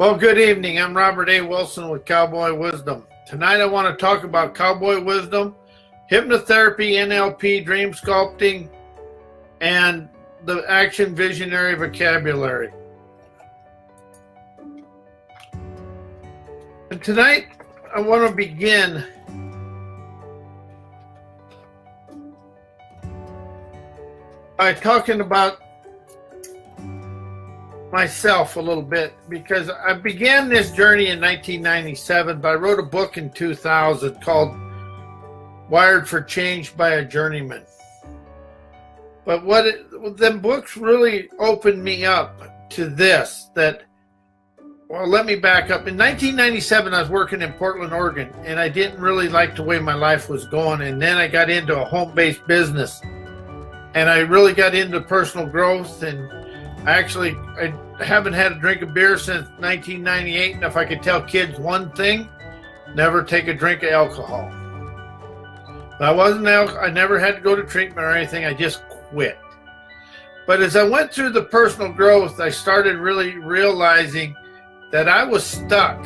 Well, good evening. I'm Robert A. Wilson with Cowboy Wisdom. Tonight I want to talk about Cowboy Wisdom, hypnotherapy, NLP, dream sculpting, and the action visionary vocabulary. And tonight I want to begin by talking about myself a little bit, because I began this journey in 1997, but I wrote a book in 2000 called Wired for Change by a Journeyman. But the books really opened me up to this, well, let me back up. In 1997, I was working in Portland, Oregon, and I didn't really like the way my life was going. And then I got into a home-based business, and I really got into personal growth. And I haven't had a drink of beer since 1998. And if I could tell kids one thing, never take a drink of alcohol. I never had to go to treatment or anything. I just quit. But as I went through the personal growth, I started really realizing that I was stuck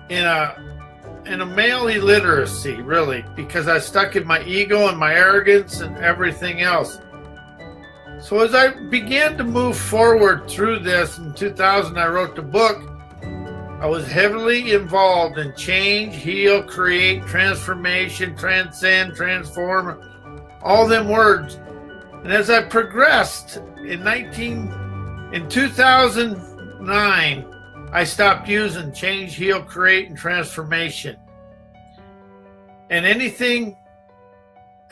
in a male illiteracy, really, because I was stuck in my ego and my arrogance and everything else. So as I began to move forward through this, in 2000, I wrote the book. I was heavily involved in change, heal, create, transformation, transcend, transform, all them words. And as I progressed in 2009, I stopped using change, heal, create, and transformation and anything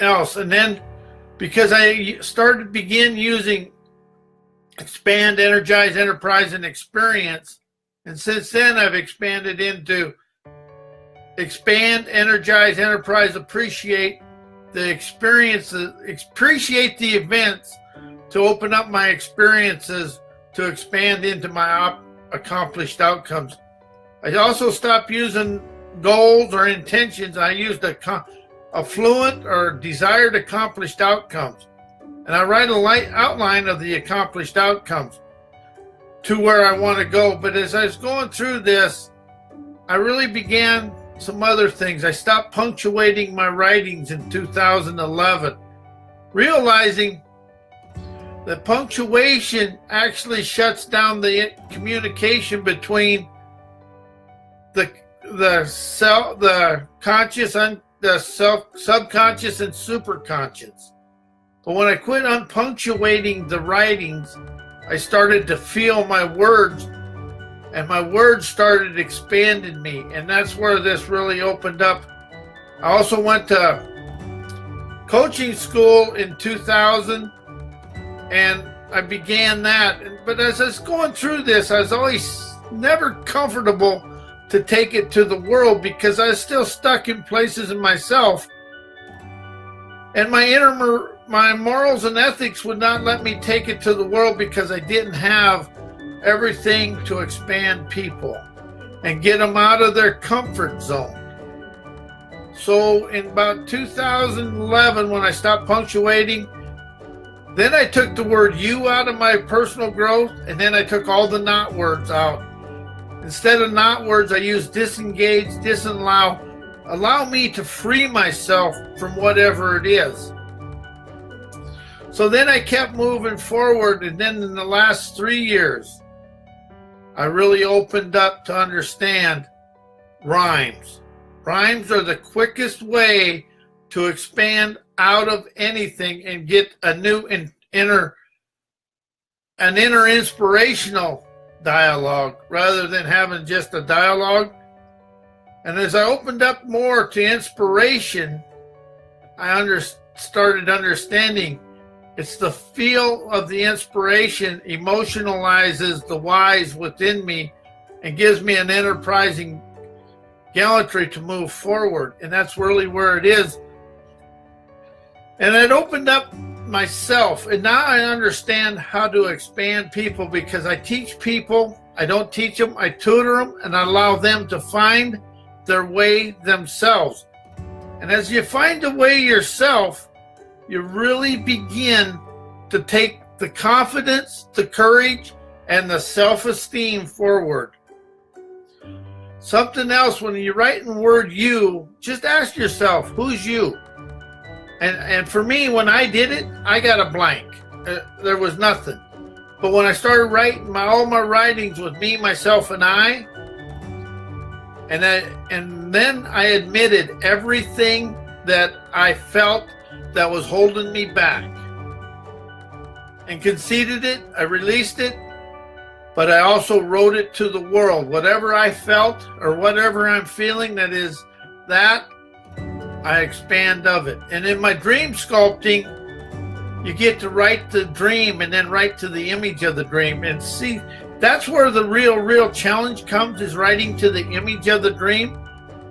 else. And then because I began using expand, energize, enterprise, and experience. And since then, I've expanded into expand, energize, enterprise, appreciate the experiences, appreciate the events, to open up my experiences, to expand into my accomplished outcomes. I also stopped using goals or intentions. I used affluent or desired accomplished outcomes. And I write a light outline of the accomplished outcomes to where I want to go. But as I was going through this, I really began some other things. I stopped punctuating my writings in 2011, realizing that punctuation actually shuts down the communication between the conscious, the subconscious, and superconscious. But when I quit unpunctuating the writings, I started to feel my words, and my words started expanding me, and that's where this really opened up. I also went to coaching school in 2000, and I began that. But as I was going through this, I was always never comfortable to take it to the world, because I was still stuck in places in myself, and my morals and ethics would not let me take it to the world, because I didn't have everything to expand people and get them out of their comfort zone. So in about 2011, when I stopped punctuating, then I took the word you out of my personal growth, and then I took all the not words out. Instead of not words, I used disengage, disallow, allow me to free myself from whatever it is. So then I kept moving forward, and then in the last 3 years, I really opened up to understand rhymes. Rhymes are the quickest way to expand out of anything and get a new inner inspirational dialogue, rather than having just a dialogue. And as I opened up more to inspiration, I started understanding it's the feel of the inspiration emotionalizes the whys within me and gives me an enterprising gallantry to move forward. And that's really where it is. And it opened up myself, and now I understand how to expand people, because I teach people. I don't teach them, I tutor them, and I allow them to find their way themselves. And as you find the way yourself, you really begin to take the confidence, the courage, and the self-esteem forward. Something else, when you write in word you, just ask yourself, who's you? And for me, when I did it, I got a blank. There was nothing. But when I started writing all my writings with me, myself, and I, and then I admitted everything that I felt that was holding me back, and conceded it. I released it, but I also wrote it to the world. Whatever I felt or whatever I'm feeling, that is that, I expand of it. And in my dream sculpting, you get to write the dream and then write to the image of the dream. And see, that's where the real challenge comes, is writing to the image of the dream,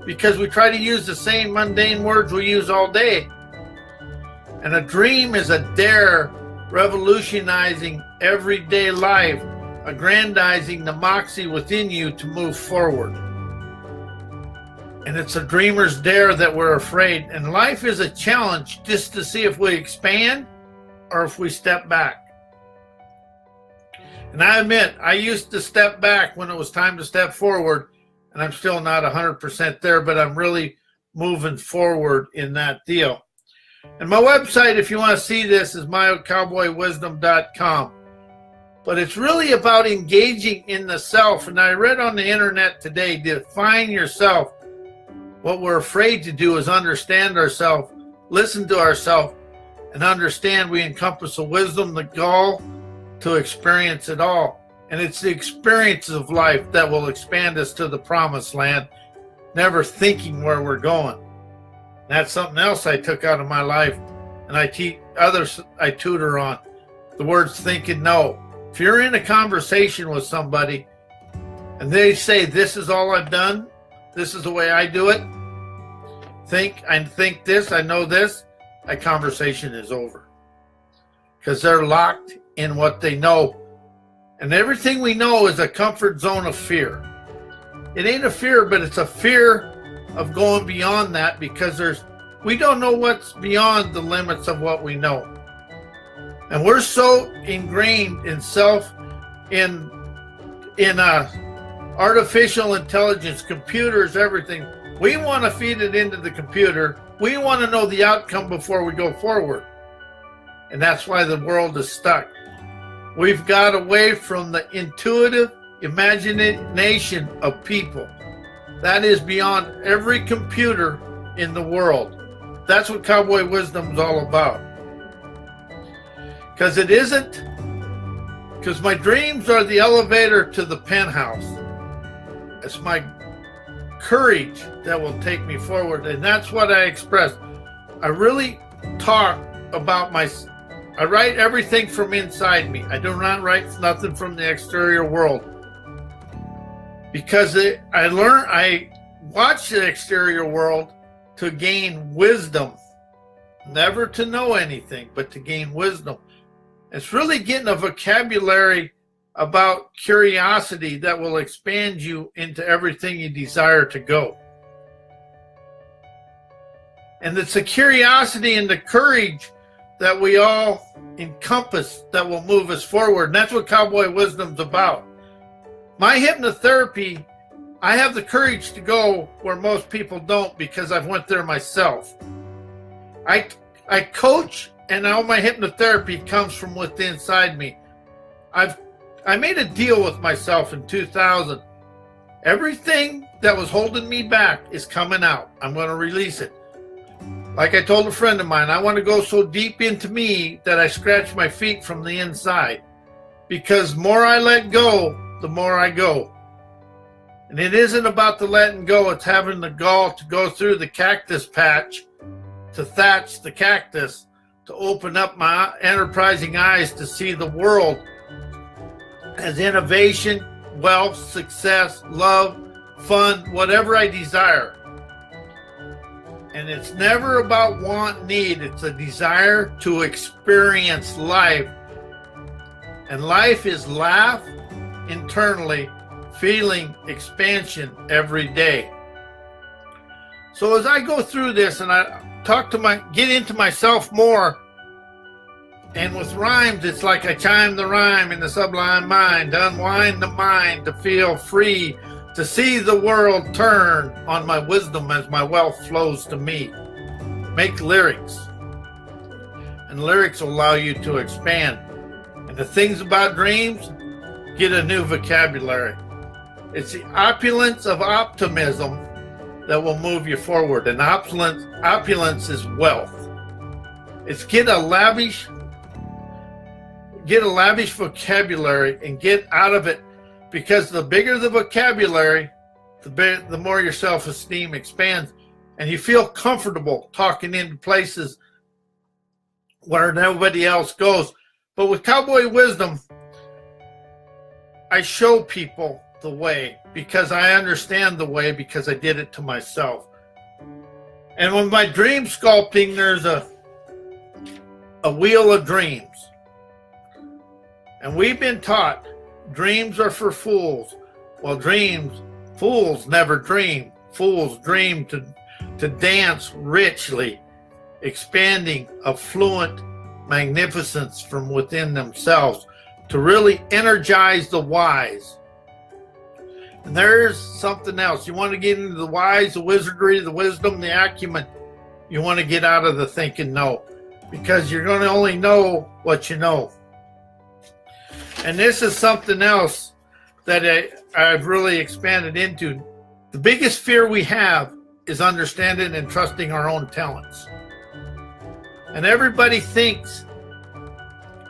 because we try to use the same mundane words we use all day. And a dream is a dare, revolutionizing everyday life, aggrandizing the moxie within you to move forward. And it's a dreamer's dare that we're afraid. And life is a challenge just to see if we expand or if we step back. And I admit, I used to step back when it was time to step forward, and I'm still not 100% there, but I'm really moving forward in that deal. And my website, if you want to see this, is cowboywisdom.com. But it's really about engaging in the self. And I read on the internet today, define yourself. What we're afraid to do is understand ourselves, listen to ourselves, and understand we encompass the wisdom, the gall to experience it all. And it's the experiences of life that will expand us to the promised land, never thinking where we're going. That's something else I took out of my life, and I teach others, I tutor on the words think and know. If you're in a conversation with somebody and they say, this is all I've done, this is the way I do it, I think this, I know this, that conversation is over. Because they're locked in what they know. And everything we know is a comfort zone of fear. It ain't a fear, but it's a fear of going beyond that, because we don't know what's beyond the limits of what we know. And we're so ingrained in artificial intelligence, computers, everything. We want to feed it into the computer. We want to know the outcome before we go forward. And that's why the world is stuck. We've got away from the intuitive imagination of people. That is beyond every computer in the world. That's what Cowboy Wisdom is all about. Because my dreams are the elevator to the penthouse. It's my courage that will take me forward. And that's what I express. I really talk about I write everything from inside me. I do not write nothing from the exterior world. Because I watch the exterior world to gain wisdom. Never to know anything, but to gain wisdom. It's really getting a vocabulary about curiosity that will expand you into everything you desire to go. And it's a curiosity and the courage that we all encompass that will move us forward. And that's what Cowboy Wisdom's about. My hypnotherapy, I have the courage to go where most people don't, because I've went there myself. I coach, and all my hypnotherapy comes from within inside me. I made a deal with myself in 2000. Everything that was holding me back is coming out. I'm going to release it. Like I told a friend of mine, I want to go so deep into me that I scratch my feet from the inside. Because the more I let go, the more I go. And it isn't about the letting go, it's having the gall to go through the cactus patch, to thatch the cactus, to open up my enterprising eyes to see the world as innovation, wealth, success, love, fun, whatever I desire. And it's never about want, need. It's a desire to experience life. And life is laugh internally, feeling expansion every day. So as I go through this and I get into myself more, And with rhymes, it's like I chime the rhyme in the sublime mind, to unwind the mind, to feel free, to see the world turn on my wisdom as my wealth flows to me. Make lyrics, and lyrics will allow you to expand. And the things about dreams, get a new vocabulary. It's the opulence of optimism that will move you forward. And opulence is wealth. It's get a lavish vocabulary and get out of it, because the bigger the vocabulary, the more your self-esteem expands, and you feel comfortable talking into places where nobody else goes. But with Cowboy Wisdom, I show people the way because I understand the way, because I did it to myself. And with my dream sculpting, there's a wheel of dreams. And we've been taught dreams are for fools. Well, fools never dream. Fools dream to dance richly, expanding affluent magnificence from within themselves, to really energize the wise. And there's something else. You want to get into the wise, the wizardry, the wisdom, the acumen. You want to get out of the thinking no, because you're going to only know what you know. And this is something else that I've really expanded into. The biggest fear we have is understanding and trusting our own talents. And everybody thinks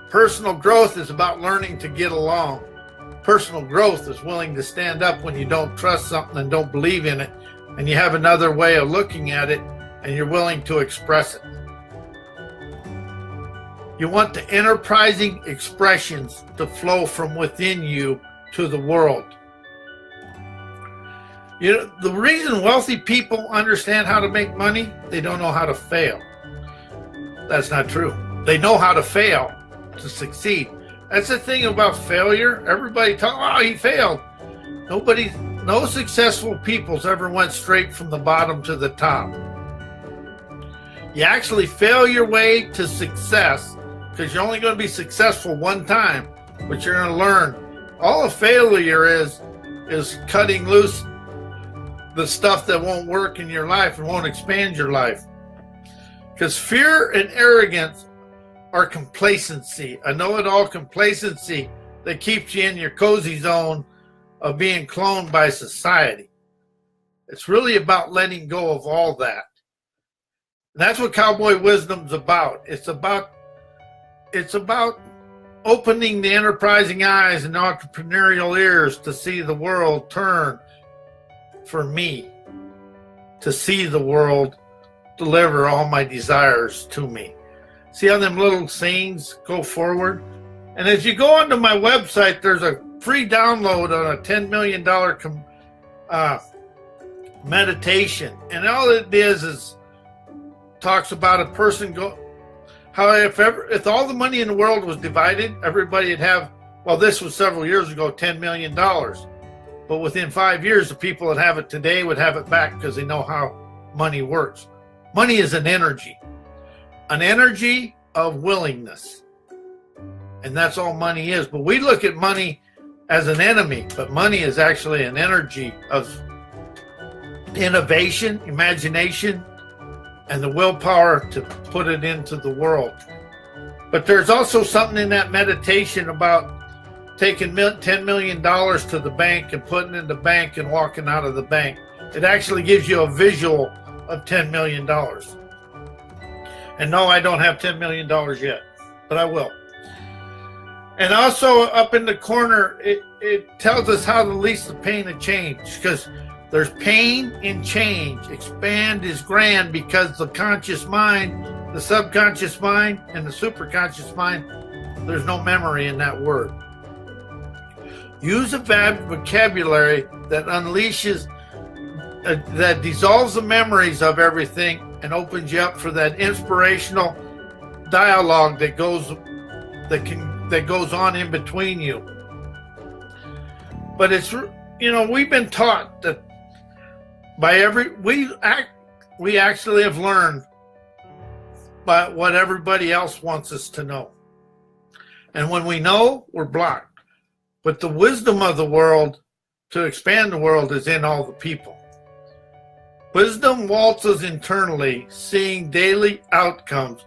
personal growth is about learning to get along. Personal growth is willing to stand up when you don't trust something and don't believe in it, and you have another way of looking at it, and you're willing to express it. You want the enterprising expressions to flow from within you to the world. You know, the reason wealthy people understand how to make money, they don't know how to fail. That's not true. They know how to fail to succeed. That's the thing about failure. Everybody talks, oh, he failed. No successful people's ever went straight from the bottom to the top. You actually fail your way to success, because you're only going to be successful one time, but you're going to learn. All a failure is cutting loose the stuff that won't work in your life and won't expand your life. Because fear and arrogance are complacency, a know-it-all complacency that keeps you in your cozy zone of being cloned by society. It's really about letting go of all that. And that's what Cowboy Wisdom's about. It's about opening the enterprising eyes and entrepreneurial ears to see the world turn for me, to see the world deliver all my desires to me. See how them little scenes go forward? And as you go onto my website, there's a free download on a $10 million meditation. And all it is talks about a person how if all the money in the world was divided, everybody would have, well, this was several years ago, $10 million. But within 5 years, the people that have it today would have it back, because they know how money works. Money is an energy of willingness. And that's all money is. But we look at money as an enemy, but money is actually an energy of innovation, imagination, and the willpower to put it into the world. But there's also something in that meditation about taking $10 million to the bank and putting it in the bank and walking out of the bank. It actually gives you a visual of $10 million. And no, I don't have $10 million yet, but I will. And also up in the corner, it tells us how to release the pain of change, because there's pain in change. Expand is grand, because the conscious mind, the subconscious mind, and the superconscious mind, there's no memory in that word. Use a vocabulary that unleashes, that dissolves the memories of everything and opens you up for that inspirational dialogue that goes on in between you. But it's, we've been taught that we actually have learned by what everybody else wants us to know. And when we know, we're blocked. But the wisdom of the world to expand the world is in all the people. Wisdom waltzes internally, seeing daily outcomes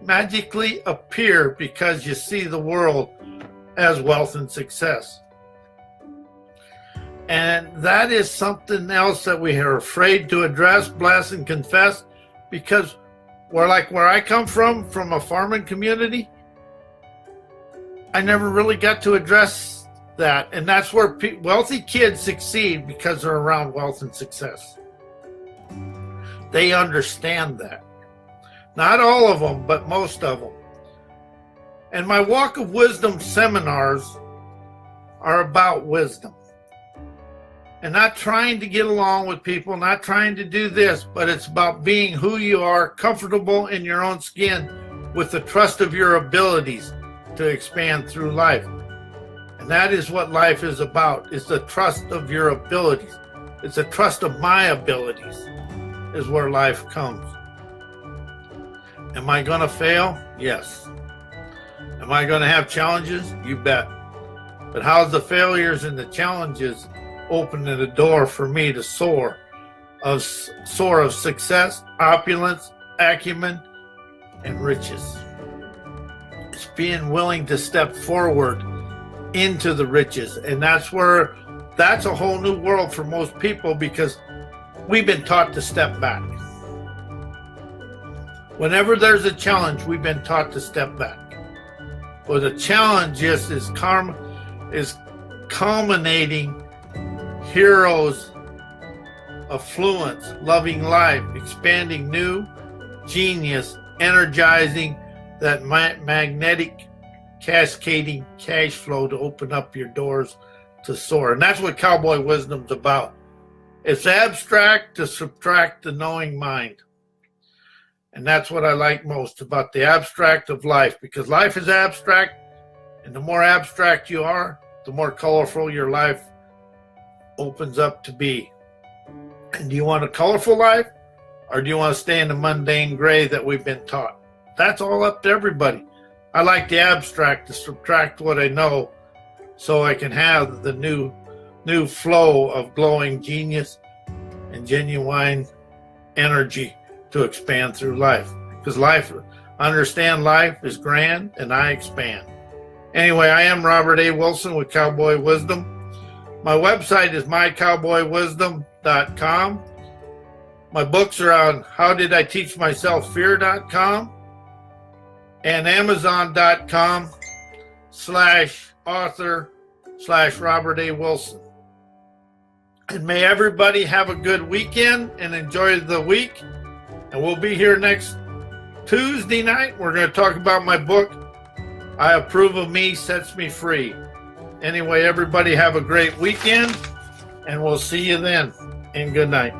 magically appear because you see the world as wealth and success. And that is something else that we are afraid to address, bless, and confess, because where I come from a farming community, I never really got to address that. And that's where wealthy kids succeed, because they're around wealth and success. They understand that. Not all of them, but most of them. And my Walk of Wisdom seminars are about wisdom. And not trying to get along with people, not trying to do this, but it's about being who you are, comfortable in your own skin, with the trust of your abilities to expand through life. And that is what life is about, is the trust of your abilities. It's the trust of my abilities is where life comes. Am I going to fail? Yes. Am I going to have challenges? You bet. But how's the failures and the challenges opening the door for me to soar of success, opulence, acumen, and riches? It's being willing to step forward into the riches. And that's a whole new world for most people, because we've been taught to step back. Whenever there's a challenge, we've been taught to step back. Well, the challenge is culminating heroes, affluence, loving life, expanding new, genius, energizing that magnetic, cascading cash flow to open up your doors to soar. And that's what Cowboy Wisdom's about. It's abstract to subtract the knowing mind. And that's what I like most about the abstract of life, because life is abstract, and the more abstract you are, the more colorful your life opens up to be. And do you want a colorful life, or do you want to stay in the mundane gray that we've been taught? That's all up to everybody. I like the abstract to subtract what I know, so I can have the new flow of glowing genius and genuine energy to expand through life. Because understand life is grand, and I expand. Anyway, I am Robert A. Wilson with Cowboy Wisdom. My website is mycowboywisdom.com. My books are on howdiditeachmyselffear.com and amazon.com/author/Robert A. Wilson. And may everybody have a good weekend and enjoy the week. And we'll be here next Tuesday night. We're going to talk about my book, I Approve of Me, Sets Me Free. Anyway, everybody have a great weekend, and we'll see you then. And good night.